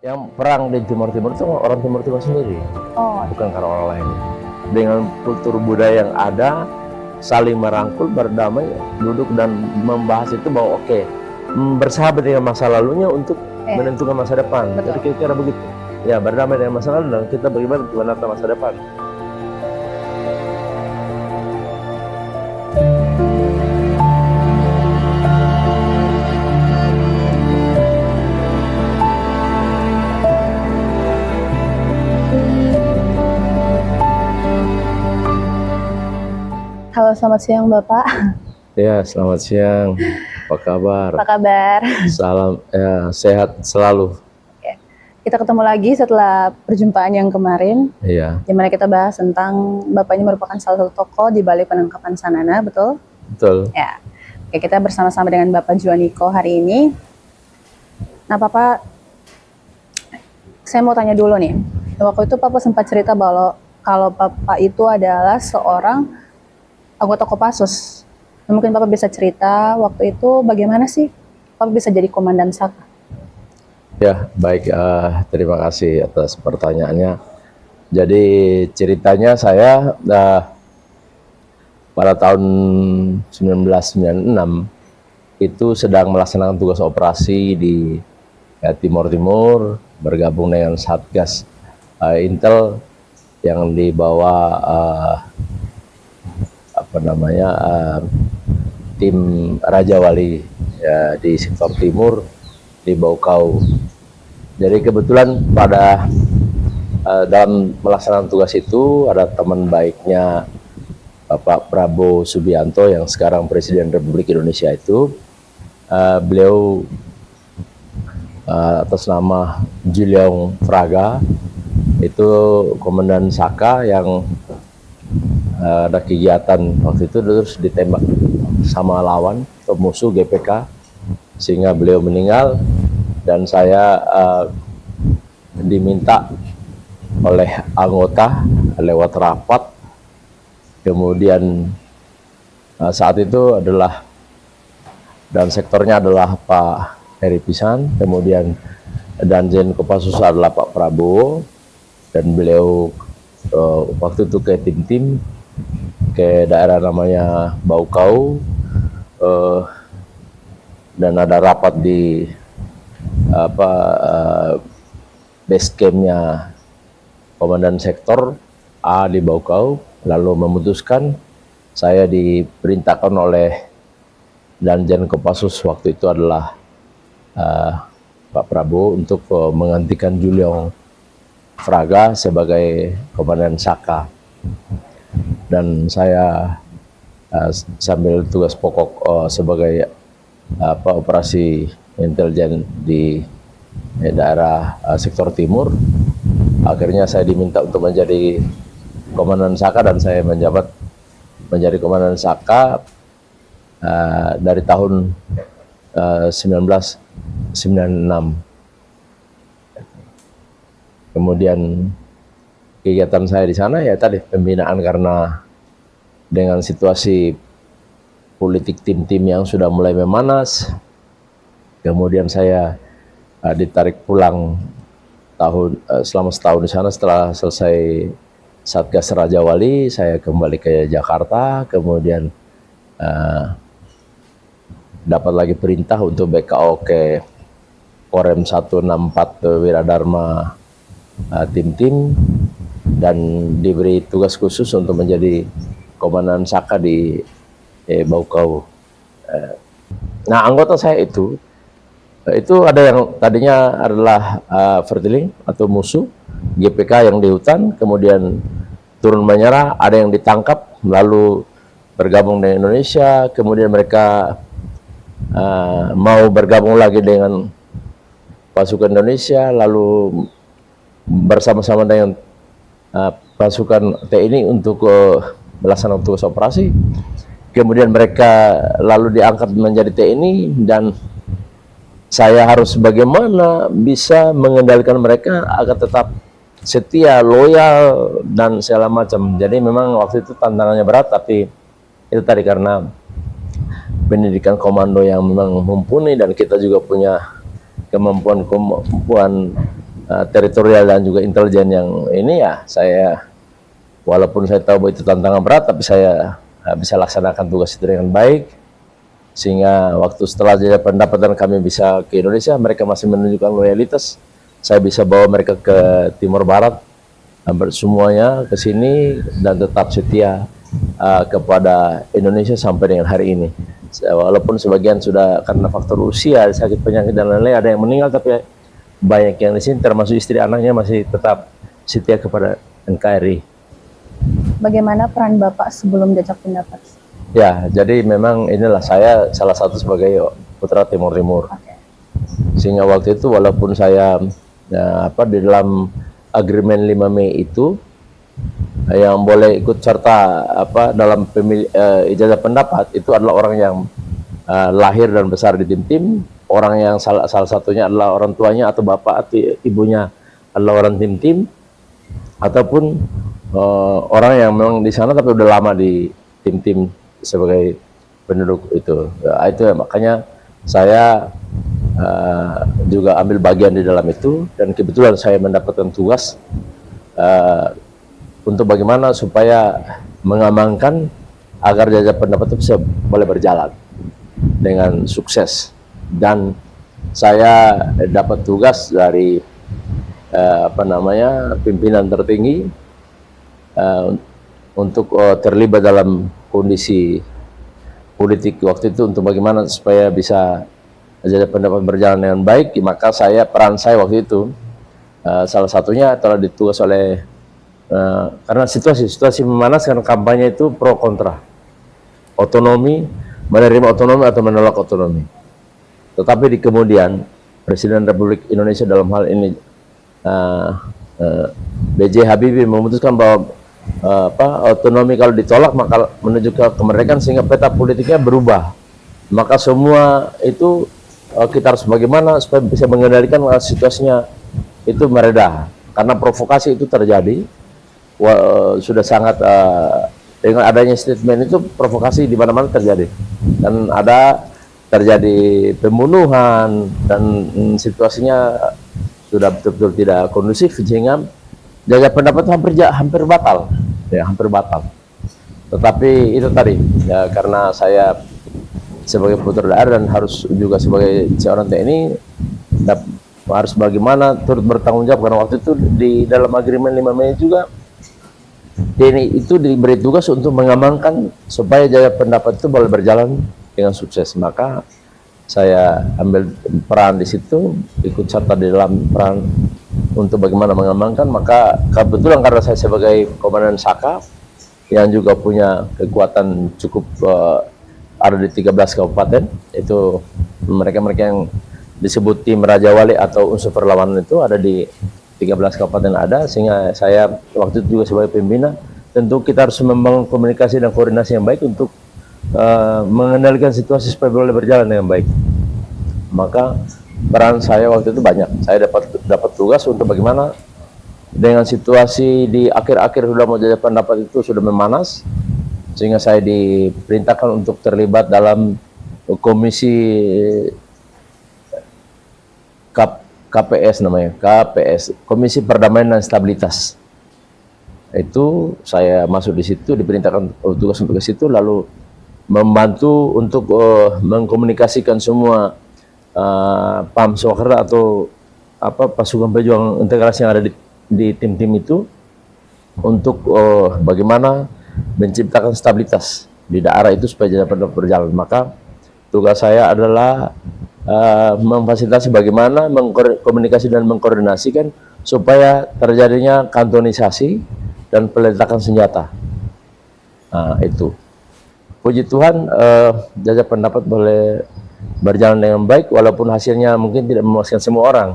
Yang perang di Timur Timur itu orang Timur Timur sendiri, Oh, bukan karena orang lain. Dengan kultur budaya yang ada, saling merangkul, berdamai, duduk dan membahas itu bahwa oke, bersahabat dengan masa lalunya untuk menentukan masa depan. betul. Jadi kira-kira begitu. Ya, berdamai dengan masa lalu dan kita bagaimana untuk menata masa depan. Halo, selamat siang Bapak. Ya, selamat siang. Apa kabar? Apa kabar? Salam, ya, sehat selalu. Kita ketemu lagi setelah perjumpaan yang kemarin, Iya, di mana kita bahas tentang Bapak ini merupakan salah satu tokoh di balik penangkapan Sanana, betul? betul. Ya. Oke, kita bersama-sama dengan Bapak Juaniko hari ini. Nah, Bapak, saya mau tanya dulu nih. Waktu itu Bapak sempat cerita bahwa kalau Bapak itu adalah seorang anggota Kopassus. Mungkin Bapak bisa cerita waktu itu bagaimana sih Bapak bisa jadi komandan Saka? Ya, baik. Terima kasih atas pertanyaannya. Jadi ceritanya saya pada tahun 1996 itu sedang melaksanakan tugas operasi di Timur Timur, bergabung dengan Satgas Intel yang dibawa tim Raja Wali ya, di sektor timur di Baukau. Jadi kebetulan pada dalam melaksanakan tugas itu ada teman baiknya Bapak Prabowo Subianto yang sekarang Presiden Republik Indonesia itu. Beliau atas nama Juliong Fraga itu Komandan Saka yang ada kegiatan waktu itu terus ditembak sama lawan atau musuh GPK sehingga beliau meninggal dan saya diminta oleh anggota lewat rapat. Kemudian saat itu adalah dan sektornya adalah Pak Heri Pisan, kemudian Danjen Kopassus adalah Pak Prabowo dan beliau waktu itu ke tim-tim ke daerah namanya Baukau dan ada rapat di base campnya Komandan Sektor A di Baukau, lalu memutuskan saya diperintahkan oleh Danjen Kopassus waktu itu adalah Pak Prabowo untuk menggantikan Juliong Fraga sebagai Komandan Saka. Dan saya sambil tugas pokok sebagai operasi intelijen di daerah sektor timur. Akhirnya saya diminta untuk menjadi Komandan Saka dan saya menjadi Komandan Saka dari tahun 1996. Kemudian kegiatan saya di sana ya tadi pembinaan karena dengan situasi politik tim-tim yang sudah mulai memanas. Kemudian saya ditarik pulang selama setahun di sana. Setelah selesai Satgas Raja Wali, saya kembali ke Jakarta. Kemudian dapat lagi perintah untuk BKO ke Korem 164 Wiradharma tim-tim dan diberi tugas khusus untuk menjadi Komandan Saka di Baukau. Nah, anggota saya itu ada yang tadinya adalah Vertiling atau musuh GPK yang di hutan, kemudian turun menyerah, ada yang ditangkap lalu bergabung dengan Indonesia, kemudian mereka mau bergabung lagi dengan pasukan Indonesia, lalu bersama-sama dengan pasukan TNI untuk melaksanakan tugas operasi. Kemudian mereka lalu diangkat menjadi TNI dan saya harus bagaimana bisa mengendalikan mereka agar tetap setia, loyal dan segala macam. Jadi memang waktu itu tantangannya berat, tapi itu tadi karena pendidikan komando yang memang mumpuni dan kita juga punya kemampuan teritorial dan juga intelijen yang ini ya saya, walaupun saya tahu bahwa itu tantangan berat, tapi saya bisa laksanakan tugas itu dengan baik, sehingga waktu setelah jeda pendapatan kami bisa ke Indonesia, mereka masih menunjukkan loyalitas. Saya bisa bawa mereka ke Timur Barat, hampir semuanya ke sini, dan tetap setia kepada Indonesia sampai dengan hari ini. Walaupun sebagian sudah karena faktor usia, sakit penyakit dan lain-lain, ada yang meninggal, tapi banyak yang di sini termasuk istri anaknya masih tetap setia kepada NKRI. Bagaimana peran Bapak sebelum jajak pendapat? Ya, jadi memang inilah saya salah satu sebagai putra Timur Timur. Oke. Sehingga waktu itu walaupun saya di dalam agreement 5 Mei itu yang boleh ikut serta dalam ijazah pendapat itu adalah orang yang lahir dan besar di tim-tim, orang yang salah satunya adalah orang tuanya atau bapak atau ibunya adalah orang tim-tim, ataupun orang yang memang di sana tapi udah lama di tim-tim sebagai penduduk itu. Itu ya, makanya saya juga ambil bagian di dalam itu, dan kebetulan saya mendapatkan tugas untuk bagaimana supaya mengamankan agar jajak pendapat itu bisa boleh berjalan dengan sukses. Dan saya dapat tugas dari pimpinan tertinggi untuk terlibat dalam kondisi politik waktu itu, untuk bagaimana supaya bisa jajak pendapat berjalan dengan baik. Maka peran saya waktu itu salah satunya telah ditugas oleh karena situasi memanas, karena kampanye itu pro kontra, otonomi, menerima otonomi atau menolak otonomi. Tetapi di kemudian Presiden Republik Indonesia dalam hal ini B.J. Habibie memutuskan bahwa otonomi kalau ditolak maka menuju ke kemerdekaan, sehingga peta politiknya berubah. Maka semua itu kita harus bagaimana supaya bisa mengendalikan situasinya itu mereda, karena provokasi itu terjadi. Sudah sangat dengan adanya statement itu, provokasi di mana-mana terjadi, dan terjadi pembunuhan, dan situasinya sudah betul-betul tidak kondusif, sehingga jajak pendapat hampir batal, ya hampir batal. Tetapi itu tadi ya, karena saya sebagai putra daerah dan harus juga sebagai seorang TNI harus bagaimana turut bertanggung jawab, karena waktu itu di dalam agreement 5 Mei juga TNI itu diberi tugas untuk mengamankan supaya jajak pendapat itu boleh berjalan dengan sukses. Maka saya ambil peran di situ, ikut serta di dalam peran untuk bagaimana mengamankan. Maka kebetulan karena saya sebagai komandan Saka yang juga punya kekuatan cukup ada di 13 kabupaten, itu mereka yang disebut tim Raja Wali atau unsur perlawanan itu ada di 13 kabupaten ada, sehingga saya waktu itu juga sebagai pembina, tentu kita harus membangun komunikasi dan koordinasi yang baik untuk mengendalikan situasi supaya boleh berjalan dengan baik. Maka peran saya waktu itu banyak. Saya dapat tugas untuk bagaimana dengan situasi di akhir-akhir sudah mau jajak pendapat itu sudah memanas, sehingga saya diperintahkan untuk terlibat dalam komisi KPS namanya, KPS, Komisi Perdamaian dan Stabilitas. Itu saya masuk di situ, diperintahkan tugas untuk ke situ, lalu membantu untuk mengkomunikasikan semua PAM Swakarta atau pasukan pejuang integrasi yang ada di tim-tim itu, untuk bagaimana menciptakan stabilitas di daerah itu supaya dapat berjalan. Maka tugas saya adalah memfasilitasi bagaimana mengkomunikasi dan mengkoordinasikan supaya terjadinya kantonisasi dan peletakan senjata. Nah, itu. Puji Tuhan, jajak pendapat boleh berjalan dengan baik, walaupun hasilnya mungkin tidak memuaskan semua orang.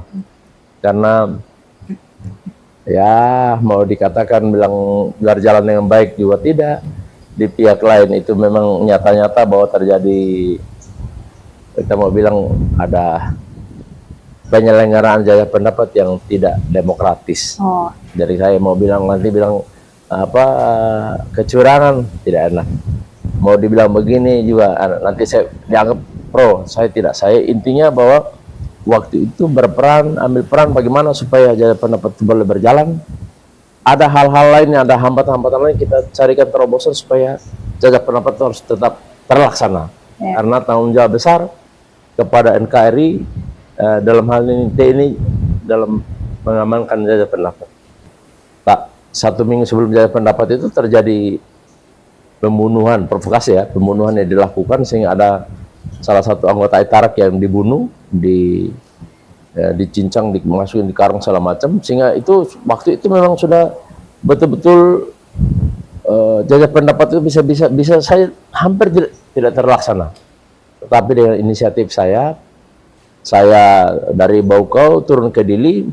Karena ya mau dikatakan bilang berjalan dengan baik juga tidak. Di pihak lain itu memang nyata-nyata bahwa terjadi, kita mau bilang ada penyelenggaraan jajak pendapat yang tidak demokratis. Jadi saya mau bilang kecurangan tidak enak. Mau dibilang begini juga nanti saya dianggap pro. Saya tidak. Saya intinya bahwa waktu itu ambil peran bagaimana supaya Jajak Pendapat itu boleh berjalan. Ada hal-hal lain, ada hambatan-hambatan lain, kita carikan terobosan supaya Jajak Pendapat itu harus tetap terlaksana. Karena tanggung jawab besar kepada NKRI dalam hal ini TNI dalam mengamankan Jajak Pendapat. Tak 1 minggu sebelum Jajak Pendapat itu terjadi pembunuhan, provokasi ya, pembunuhan yang dilakukan sehingga ada salah satu anggota Itarak yang dibunuh, dicincang, dimasukin di karung segala macam, sehingga itu waktu itu memang sudah betul-betul Jajak Pendapat itu bisa saya hampir tidak terlaksana. Tetapi dengan inisiatif saya dari Baukau turun ke Dili,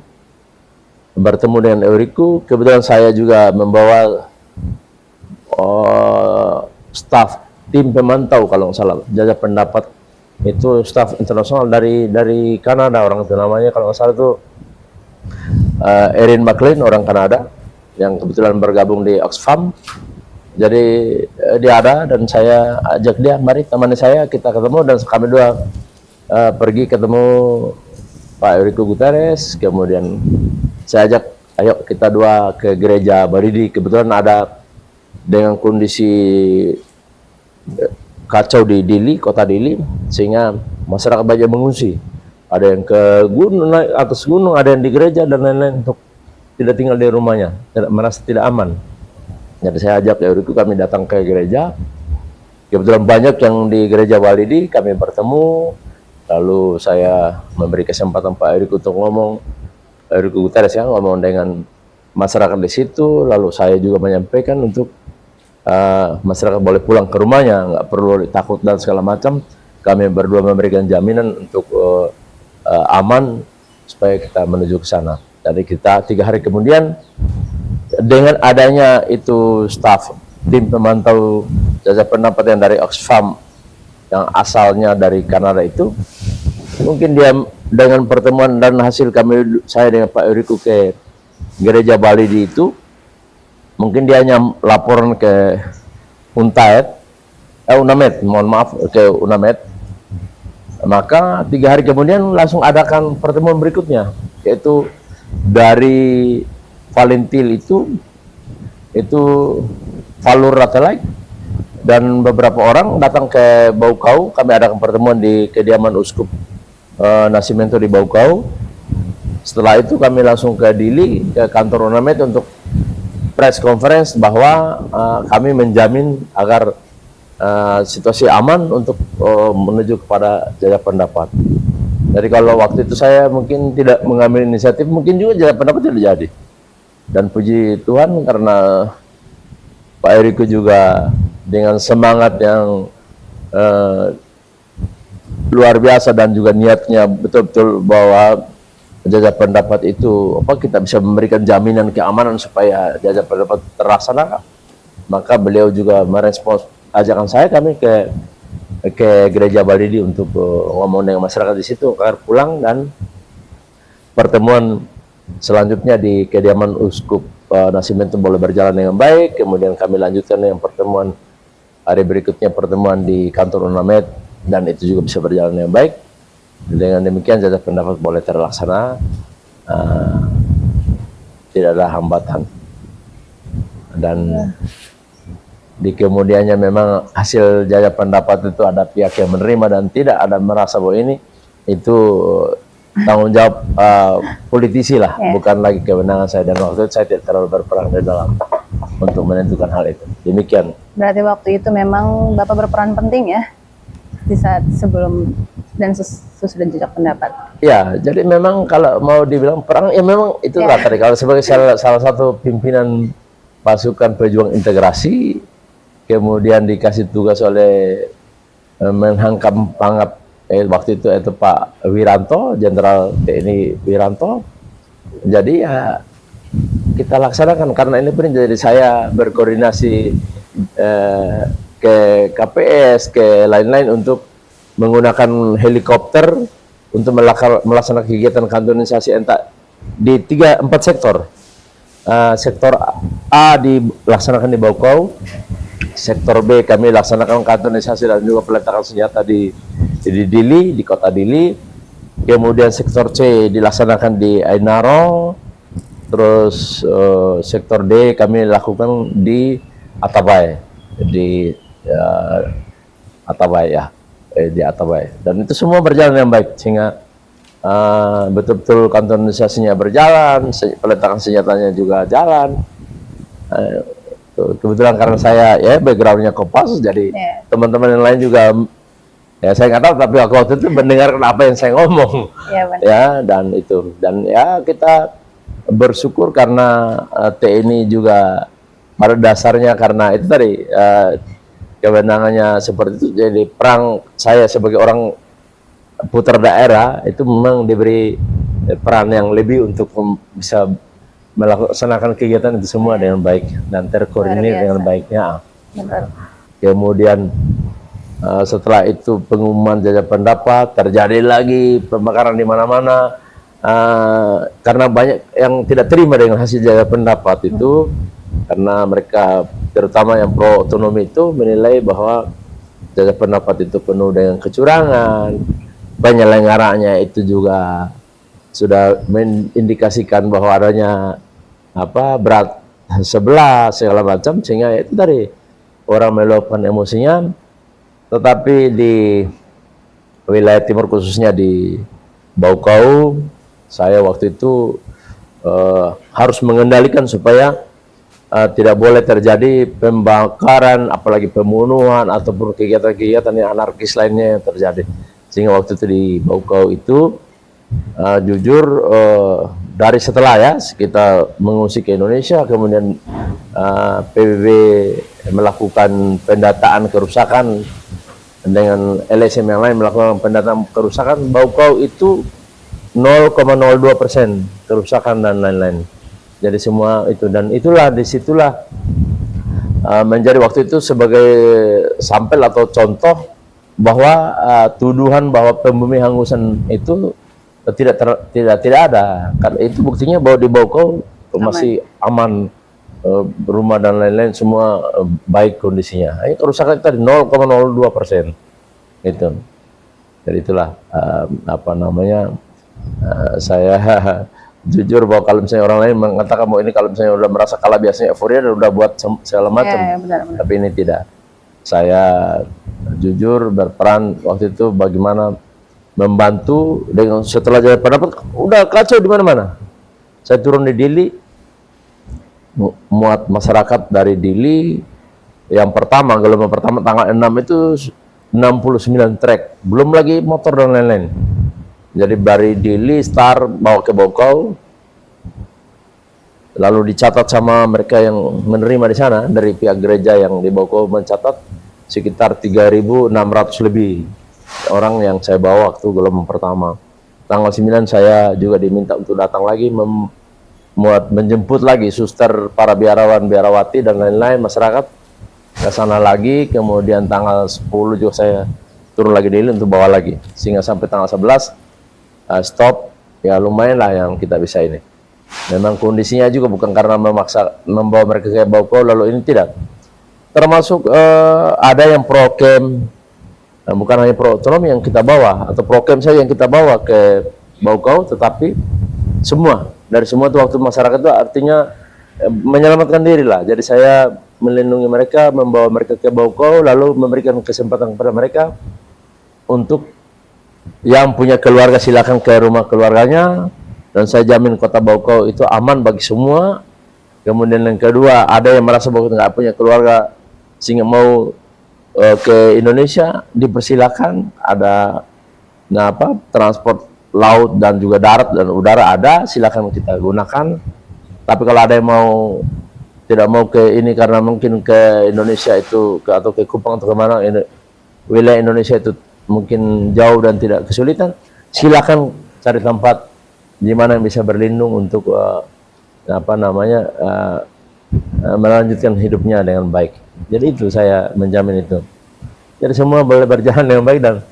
bertemu dengan Euriku. Kebetulan saya juga membawa staf tim pemantau, kalau nggak salah Jajak Pendapat itu staf internasional dari Kanada, orang itu namanya kalau nggak salah itu Erin McLean, orang Kanada yang kebetulan bergabung di Oxfam. Jadi dia ada dan saya ajak dia, mari temani saya, kita ketemu, dan kami dua pergi ketemu Pak Eurico Guterres. Kemudian saya ajak, ayo kita dua ke gereja Baridi. Kebetulan ada dengan kondisi kacau di Dili, kota Dili, sehingga masyarakat banyak mengungsi. Ada yang ke gunung, naik atas gunung, ada yang di gereja dan lain-lain untuk tidak tinggal di rumahnya, merasa tidak aman. Jadi saya ajak Eurico, kami datang ke gereja. Kebetulan banyak yang di gereja Walidi, kami bertemu. Lalu saya memberi kesempatan Pak Eurico untuk ngomong, Eurico Guterres ya, ngomong dengan masyarakat di situ. Lalu saya juga menyampaikan untuk masyarakat boleh pulang ke rumahnya, nggak perlu takut dan segala macam. Kami berdua memberikan jaminan untuk aman supaya kita menuju ke sana. Jadi kita 3 hari kemudian, dengan adanya itu staf tim pemantau Jajak Pendapat yang dari Oxfam yang asalnya dari Kanada itu, mungkin dia dengan pertemuan dan hasil saya dengan Pak Eurico ke gereja Balidi itu, mungkin dia hanya laporan ke UNAMED, mohon maaf, ke UNAMED. Maka 3 hari kemudian langsung adakan pertemuan berikutnya, yaitu dari Valentil itu Valur Ratelai dan beberapa orang datang ke Baukau. Kami adakan pertemuan di kediaman Uskup Nascimento di Baukau. Setelah itu kami langsung ke Dili, ke kantor UNAMED untuk press conference bahwa kami menjamin agar situasi aman untuk menuju kepada Jajak Pendapat. Jadi kalau waktu itu saya mungkin tidak mengambil inisiatif, mungkin juga Jajak Pendapat tidak jadi. Dan puji Tuhan karena Pak Eurico juga dengan semangat yang luar biasa dan juga niatnya betul-betul bahwa Jajak Pendapat itu kita bisa memberikan jaminan keamanan supaya Jajak Pendapat terlaksana. Maka beliau juga merespons ajakan saya, kami ke gereja Balidi untuk ngomong dengan masyarakat di situ agar pulang, dan pertemuan selanjutnya di kediaman Uskup Nascimento boleh berjalan dengan baik. Kemudian kami lanjutkan dengan pertemuan hari berikutnya, pertemuan di kantor UNAMED, dan itu juga bisa berjalan dengan baik. Dengan demikian Jajak Pendapat boleh terlaksana, tidak ada hambatan. Dan di kemudiannya memang hasil Jajak Pendapat itu ada pihak yang menerima dan tidak ada merasa bahwa ini itu tanggung jawab politisi lah, bukan lagi kewenangan saya, dan waktu itu saya tidak terlalu berperan di dalam untuk menentukan hal itu. Demikian. Berarti waktu itu memang Bapak berperan penting ya di saat sebelum dan sesudah Jajak Pendapat. Ya, jadi memang kalau mau dibilang perang, ya memang itulah tadi kalau sebagai salah satu pimpinan pasukan pejuang integrasi, kemudian dikasih tugas oleh Menhankam Pangap waktu itu Pak Wiranto, Jenderal TNI Wiranto. Jadi ya kita laksanakan, karena ini pun jadi saya berkoordinasi ke KPS, ke lain-lain untuk menggunakan helikopter untuk melaksanakan kegiatan kantonisasi entah di 3-4 sektor. Sektor A dilaksanakan di Baukau, sektor B kami laksanakan kantonisasi dan juga peletakan senjata di Dili, di kota Dili. kemudian sektor C dilaksanakan di Ainaro, terus sektor D kami lakukan di Atabay, di Atabay ya, di Atabay. Dan itu semua berjalan dengan baik sehingga betul-betul kantonisasinya berjalan, peletakan senjatanya juga jalan. Kebetulan karena saya ya backgroundnya Kopas, jadi teman-teman yang lain juga ya saya nggak tahu, tapi waktu itu mendengarkan apa yang saya ngomong ya, dan ya kita bersyukur karena TNI juga pada dasarnya karena itu tadi kewenangannya seperti itu, jadi perang saya sebagai orang putra daerah itu memang diberi peran yang lebih untuk bisa melaksanakan kegiatan itu semua dengan baik dan terkoordinir dengan baiknya. Kemudian setelah itu pengumuman jajak pendapat, terjadi lagi pembakaran di mana-mana karena banyak yang tidak terima dengan hasil jajak pendapat itu, karena mereka terutama yang pro otonomi itu menilai bahwa jajak pendapat itu penuh dengan kecurangan, penyelenggaranya itu juga sudah mengindikasikan bahwa adanya berat sebelah segala macam, sehingga itu tadi orang meluapkan emosinya. Tetapi di wilayah timur khususnya di Baukau, saya waktu itu harus mengendalikan supaya tidak boleh terjadi pembakaran, apalagi pembunuhan ataupun kegiatan-kegiatan yang anarkis lainnya yang terjadi. Sehingga waktu itu di Baukau itu jujur dari setelah ya kita mengungsi ke Indonesia, kemudian PBB melakukan pendataan kerusakan dengan LSM yang lain melakukan pendataan kerusakan, Baukau itu 0,02% kerusakan dan lain-lain. Jadi semua itu, dan itulah disitulah menjadi waktu itu sebagai sampel atau contoh bahwa tuduhan bahwa pembumi hangusan itu tidak ada. Karena itu buktinya bahwa di Baukau masih aman, rumah dan lain-lain semua baik kondisinya. Ini kerusakan tadi 0,02% itu. Jadi itulah saya jujur bahwa kalau misalnya orang lain mengatakan bahwa ini kalau misalnya udah merasa kalah biasanya euforia dan udah buat segala macam, tapi ini tidak. Saya jujur berperan waktu itu bagaimana membantu dengan setelah jadi pendapat udah kacau di mana-mana. Saya turun di Dili, muat masyarakat dari Dili yang pertama, gelombang pertama tanggal 6 itu 69 trek, belum lagi motor dan lain-lain. Jadi dari Dili start bawa ke Baukau, lalu dicatat sama mereka yang menerima di sana dari pihak gereja yang di Baukau, mencatat sekitar 3.600 lebih orang yang saya bawa waktu gelombang pertama. Tanggal 9 saya juga diminta untuk datang lagi menjemput lagi suster, para biarawan, biarawati dan lain-lain masyarakat ke sana lagi. Kemudian tanggal 10 juga saya turun lagi di Dili untuk bawa lagi, sehingga sampai tanggal 11 stop. Ya lumayan lah yang kita bisa ini. Memang kondisinya juga bukan karena memaksa membawa mereka ke Baukau lalu ini, tidak. Termasuk ada yang pro camp, bukan hanya pro otonomi yang kita bawa atau pro camp saja yang kita bawa ke Baukau, tetapi semua dari semua itu waktu masyarakat itu artinya menyelamatkan diri lah. Jadi saya melindungi mereka, membawa mereka ke Baukau, lalu memberikan kesempatan kepada mereka untuk yang punya keluarga silakan ke rumah keluarganya, dan saya jamin kota Baukau itu aman bagi semua. Kemudian yang kedua, ada yang merasa bahwa nggak punya keluarga sehingga mau ke Indonesia, dipersilakan. Ada transport laut dan juga darat dan udara ada, silakan kita gunakan. Tapi kalau ada yang tidak mau ke ini karena mungkin ke Indonesia itu atau ke Kupang atau kemana, wilayah Indonesia itu mungkin jauh dan tidak kesulitan, silakan cari tempat di mana yang bisa berlindung untuk melanjutkan hidupnya dengan baik. Jadi itu saya menjamin itu. Jadi semua boleh berjalan dengan baik, dan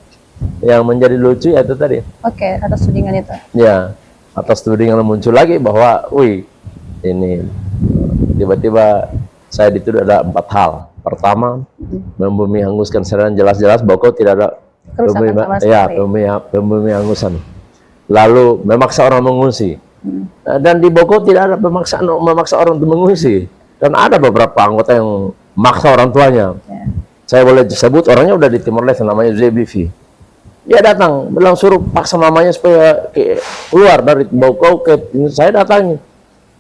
yang menjadi lucu ya itu tadi. Oke, atas tudingan itu. Ya, atas tudingan muncul lagi bahwa, ini tiba-tiba saya dituduh ada 4 hal. Pertama, membumi hanguskan, sedang jelas-jelas Baukau tidak ada pembumi hanggusan. lalu memaksa orang mengungsi. Dan di Bogor tidak ada memaksa orang untuk mengungsi. Dan ada beberapa anggota yang maksa orang tuanya. Saya boleh sebut orangnya udah di Timor Leste, namanya ZBV. Dia datang, bilang suruh paksa mamanya supaya keluar dari Bogor ke saya datangi.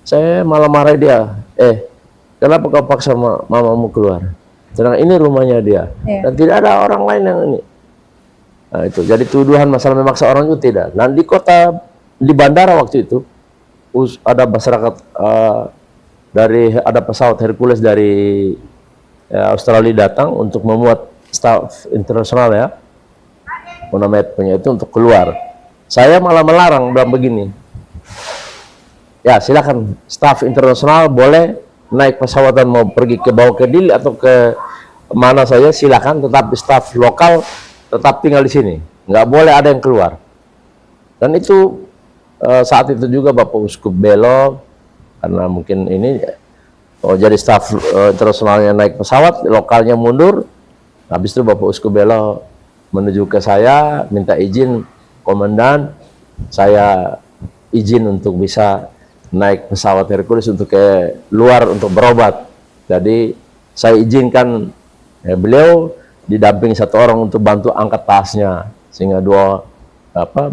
Saya malah marah dia. Kenapa kau paksa mamamu keluar? Sedangkan ini rumahnya dia. Dan tidak ada orang lain yang ini. Nah, itu. Jadi tuduhan masalah memaksa orang itu tidak. Dan di bandara waktu itu ada masyarakat ada pesawat Hercules dari Australia datang untuk memuat staf internasional ya, Monamed punya itu untuk keluar. Saya malah melarang, bilang begini, ya silakan staf internasional boleh naik pesawat dan mau pergi ke bawah ke Dili atau ke mana saja silakan, tetapi staf lokal tetap tinggal di sini, nggak boleh ada yang keluar. Dan itu saat itu juga Bapak Uskup Belo, karena mungkin ini jadi staf internasionalnya naik pesawat, lokalnya mundur. Habis itu Bapak Uskup Belo menuju ke saya, minta izin komandan, saya izin untuk bisa naik pesawat Hercules untuk ke luar untuk berobat. Jadi saya izinkan beliau didampingi satu orang untuk bantu angkat tasnya, sehingga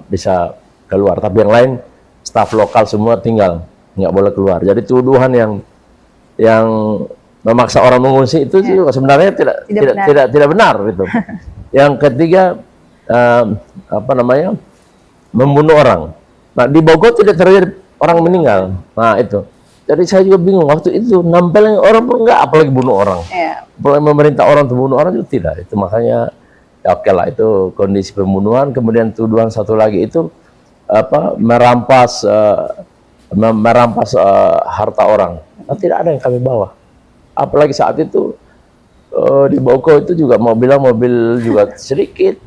bisa keluar, tapi yang lain staf lokal semua tinggal, nggak boleh keluar. Jadi tuduhan yang memaksa orang mengungsi itu juga sebenarnya tidak benar gitu. Yang ketiga membunuh orang. Nah di Bogor tidak terjadi orang meninggal. Nah itu. Jadi saya juga bingung waktu itu nampelin orang pun enggak, apalagi bunuh orang. Apalagi memerintah orang untuk bunuh orang itu tidak. Itu makanya ya oke lah, itu kondisi pembunuhan. Kemudian tuduhan satu lagi itu merampas harta orang. Nah, tidak ada yang kami bawa. Apalagi saat itu di Bogor itu juga mobil juga sedikit.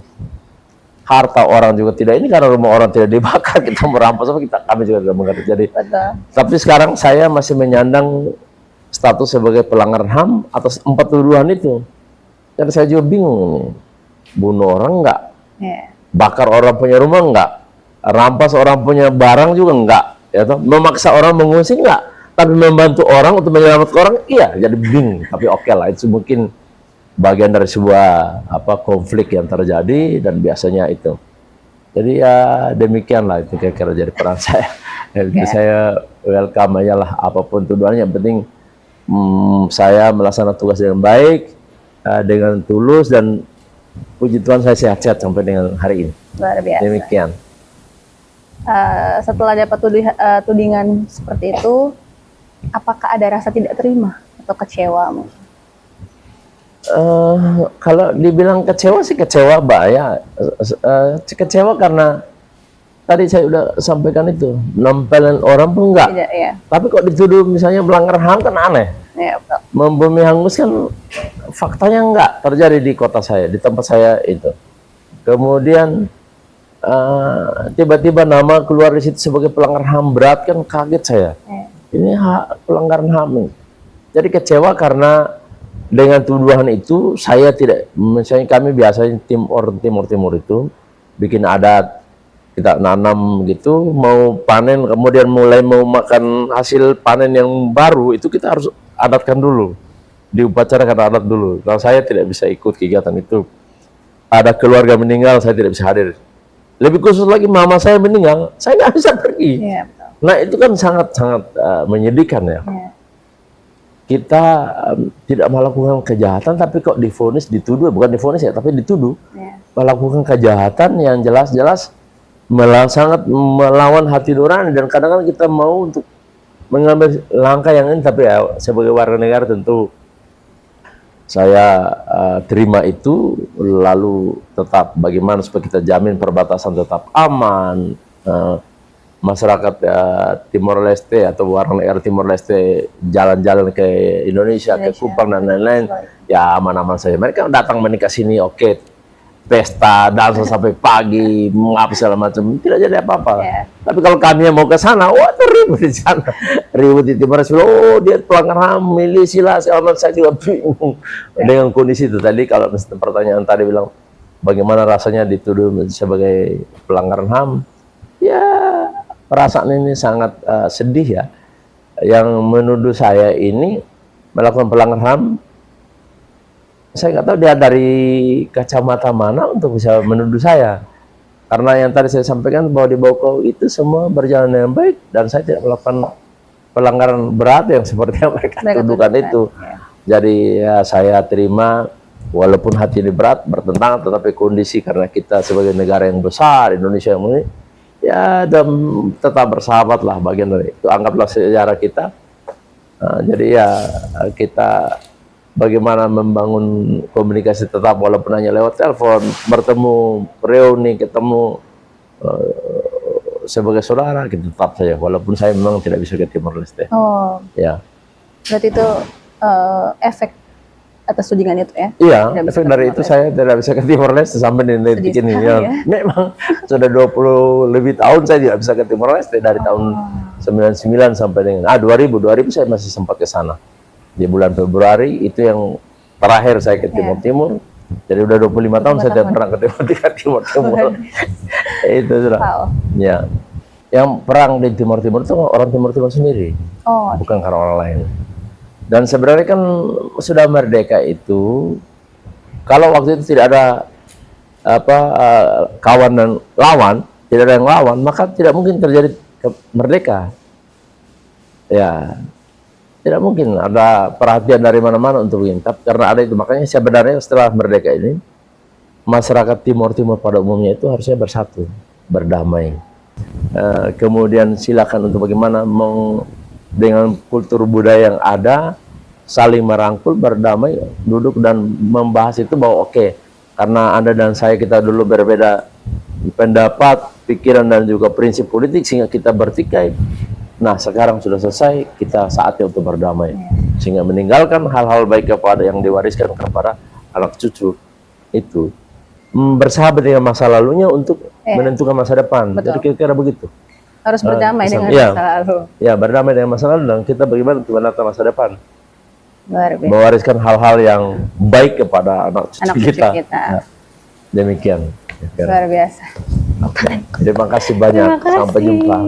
Harta orang juga tidak, ini karena rumah orang tidak dibakar, kita merampas kami juga tidak mengerti. Jadi, tapi sekarang saya masih menyandang status sebagai pelanggar HAM atas 4 tuduhan itu. Jadi saya juga bingung, bunuh orang enggak, bakar orang punya rumah enggak, rampas orang punya barang juga enggak, ya toh? Memaksa orang mengungsi enggak, tapi membantu orang untuk menyelamatkan orang iya. Jadi bingung, tapi oke lah, itu mungkin bagian dari sebuah konflik yang terjadi dan biasanya itu. Jadi ya demikianlah itu kira-kira jadi peran saya. Jadi saya welcome aja lah apapun tuduhannya, yang penting saya melaksanakan tugas dengan baik, dengan tulus, dan puji Tuhan saya sehat-sehat sampai dengan hari ini. Luar biasa. Demikian. Setelah dapat tudingan seperti itu, apakah ada rasa tidak terima atau kecewa mungkin? Kalau dibilang kecewa sih kecewa, Mbak ya. Kecewa karena tadi saya udah sampaikan itu, nampelin orang pun enggak. Tidak, ya. Tapi kok dituduh misalnya melanggar HAM kan aneh. Ya, betul. Membumi hangus kan faktanya enggak terjadi di kota saya, di tempat saya itu. Kemudian tiba-tiba nama keluar di situ sebagai pelanggar HAM berat, kan kaget saya. Ini pelanggaran HAM. Jadi kecewa karena dengan tuduhan itu saya tidak, misalnya kami biasanya Timur itu bikin adat, kita nanam gitu, mau panen, kemudian mulai mau makan hasil panen yang baru itu kita harus adatkan dulu, diupacarakan adat dulu. Kalau saya tidak bisa ikut kegiatan itu, ada keluarga meninggal saya tidak bisa hadir. Lebih khusus lagi mama saya meninggal, saya nggak bisa pergi. Nah itu kan sangat-sangat menyedihkan ya. Kita tidak melakukan kejahatan, tapi kok divonis, dituduh, bukan divonis ya, tapi dituduh melakukan kejahatan yang jelas-jelas sangat melawan hati nurani. Dan kadang-kadang kita mau untuk mengambil langkah yang ini, tapi ya sebagai warga negara tentu saya terima itu, lalu tetap bagaimana supaya kita jamin perbatasan tetap aman, masyarakat Timor Leste atau warga negara Timor Leste jalan-jalan ke Indonesia, ke Kupang dan lain-lain, ya aman-aman saja. Mereka datang menikah sini, oke, pesta, dansa sampai pagi, mengapa segala macam, tidak jadi apa-apa. Tapi kalau kami yang mau ke sana, wah ribut di sana, ribut di Timor Leste, oh dia pelanggar HAM, milisi lah, segala macam. Saya juga bingung dengan kondisi itu. Tadi kalau pertanyaan tadi bilang, bagaimana rasanya dituduh sebagai pelanggaran HAM? Ya, perasaan ini sangat sedih ya. Yang menuduh saya ini melakukan pelanggaran HAM. Saya nggak tahu dia dari kacamata mana untuk bisa menuduh saya. Karena yang tadi saya sampaikan bahwa di Bauko itu semua berjalan dengan baik dan saya tidak melakukan pelanggaran berat yang seperti yang mereka tuduhkan itu. Ya. Jadi ya saya terima walaupun hati ini berat bertentangan, tetapi kondisi karena kita sebagai negara yang besar Indonesia yang ini ya dan tetap bersahabat lah, bagian dari itu, anggaplah sejarah kita. Jadi ya kita bagaimana membangun komunikasi tetap walaupun hanya lewat telepon, bertemu, reuni, ketemu sebagai saudara, kita tetap saja walaupun saya memang tidak bisa ke Timor Leste. Oh, Ya. berarti itu efek atas tudingan itu ya? Iya, Tidak bisa efek ke dari Timor itu Leste. saya tidak bisa ke Timor Leste sampai detik Sedih ini. sekali Ya. ya. Memang sudah 20 lebih tahun saya tidak bisa ke Timor Leste dari tahun 99 sampai dengan 2000 saya masih sempat ke sana. Di bulan Februari itu yang terakhir saya ke Timur Timur. Jadi udah 25 tahun saya tidak pernah ke Timur Timur. Itu sudah. Wow. Ya. Yang perang di Timur Timur itu orang Timur Timur sendiri, Oh, bukan karena orang lain. Dan sebenarnya kan sudah merdeka itu, kalau waktu itu tidak ada kawan dan lawan, tidak ada yang lawan, maka tidak mungkin terjadi merdeka. Ya, tidak mungkin ada perhatian dari mana-mana untuk begini. Tapi karena ada itu, makanya sebenarnya setelah merdeka ini, masyarakat Timur Timur pada umumnya itu harusnya bersatu, berdamai. Kemudian silakan untuk bagaimana dengan kultur budaya yang ada, saling merangkul, berdamai, duduk dan membahas itu bahwa oke, karena Anda dan saya kita dulu berbeda pendapat, pikiran dan juga prinsip politik sehingga kita bertikai. Nah, sekarang sudah selesai, kita saatnya untuk berdamai. Sehingga meninggalkan hal-hal baik kepada yang diwariskan kepada anak cucu itu. Bersahabat dengan masa lalunya untuk menentukan masa depan. Betul. Jadi kira-kira begitu. harus berdamai dengan iya. masa lalu. Ya, berdamai dengan masa lalu dan kita bagaimana untuk menata masa depan. Luar biasa. Mewariskan hal-hal yang baik kepada anak cucu Anak cucu kita. kita. Ya, demikian. Luar biasa. Oke. Terima kasih banyak. Terima kasih. Sampai jumpa.